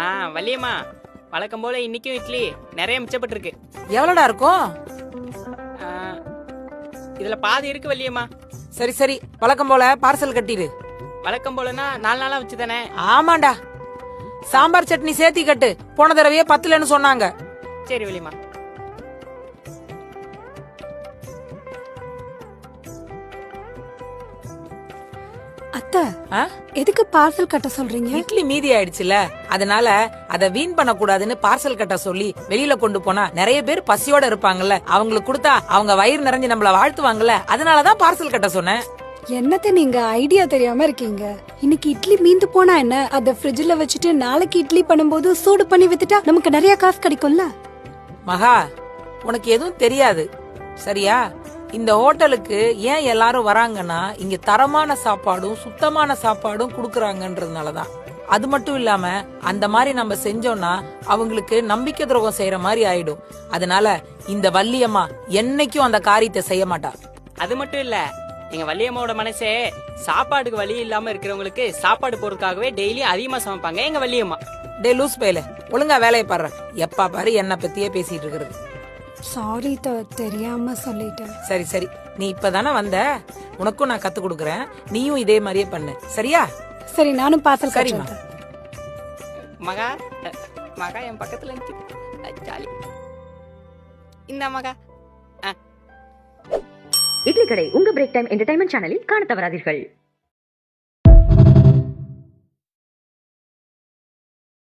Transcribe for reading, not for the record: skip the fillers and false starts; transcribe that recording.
ஆ வள்ளியம்மா, வழக்கம் போல இன்னைக்கும் இட்லி நிறைய மிச்சப்பட்டிருக்கு. எவ்வளோடா இருக்கும்? ஆ, இதுல பாதி இருக்கு வள்ளியம்மா. சரி சரி, வழக்கம் போல பார்சல் கட்டிடு. வழக்கம் போலனா 4 நாளா வச்சு தானே. ஆமாண்டா, சாம்பார் சட்னி சேர்த்தி கட்டு. போன தடவையே 10லன்னு சொன்னாங்க. சரி வள்ளியம்மா. அத்தை, ஆ? எதுக்கு பார்சல் கட்ட சொல்றீங்க? இட்லி மீதி ஆயிடுச்சுல, அதனால அத வீண் பண்ண கூடாதுன்னு பார்சல் கட்ட சொல்லி வெளியில கொண்டு போனா நிறைய பேர் பசியோட இருப்பாங்கல்ல, அவங்களுக்கு கொடுத்தா அவங்க வயிறு நிறைஞ்சு நம்மள வாழ்த்துவாங்கல்ல, அதனாலதான் பார்சல் கட்ட சொன்னேன். என்னத்த நீங்க ஐடியா தெரியாம இருக்கீங்க. இன்னைக்கு இட்லி மீந்து போனா என்ன, அத ஃப்ரிட்ஜ்ல வச்சுட்டு நாளைக்கு இட்லி பண்ணும்போது சூடு பண்ணி வித்துட்டா நமக்கு நிறைய காசு கிடைக்கும்ல. மகா, உனக்கு எதுவும் தெரியாது சரியா? இந்த ஹோட்டலுக்கு ஏன் எல்லாரும் வராங்கன்னா, இங்க தரமான சாப்பாடும் சுத்தமான சாப்பாடும் குடுக்கறாங்கன்றதுனாலதான். அது மட்டும் இல்லாம அந்த மாதிரி நம்ம செஞ்சோம்னா அவங்களுக்கு நம்பிக்கை துரோகம் செய்யற மாதிரி ஆயிடும். அதனால இந்த வள்ளியம்மா என்னைக்கும் அந்த காரியத்தை செய்ய மாட்டா. அது மட்டும் இல்ல, எங்க வள்ளியம்மாவோட மனசே சாப்பாடுக்கு வழி இல்லாம இருக்கிறவங்களுக்கு சாப்பாடு போறதுக்காகவே டெய்லி அதிகமா சமைப்பாங்க எங்க வள்ளியம்மா. டே லூஸ் பையல, ஒழுங்கா வேலையை பாரு. எப்பா பாரு என்ன பத்தியே பேசிட்டு இருக்கிறது. சாரி, தெரியாம சொல்லிட்டேன். சரி சரி, நீ இப்பதானே வந்த, உனக்கும் நான் கத்து கொடுக்கறேன். நீயும் இதே மாதிரியே பண்ணு சரியா? சரி, நானும் பார்சல் சரிம்மா. கட்டுறேன். மகா, மகா என் பக்கத்துல நிக்குது. ஜாலி. இந்த மகா. இட்லி கடை உங்க பிரேக் டைம் என்டர்டைன்மெண்ட் சேனலில் காண தவறாதீர்கள்.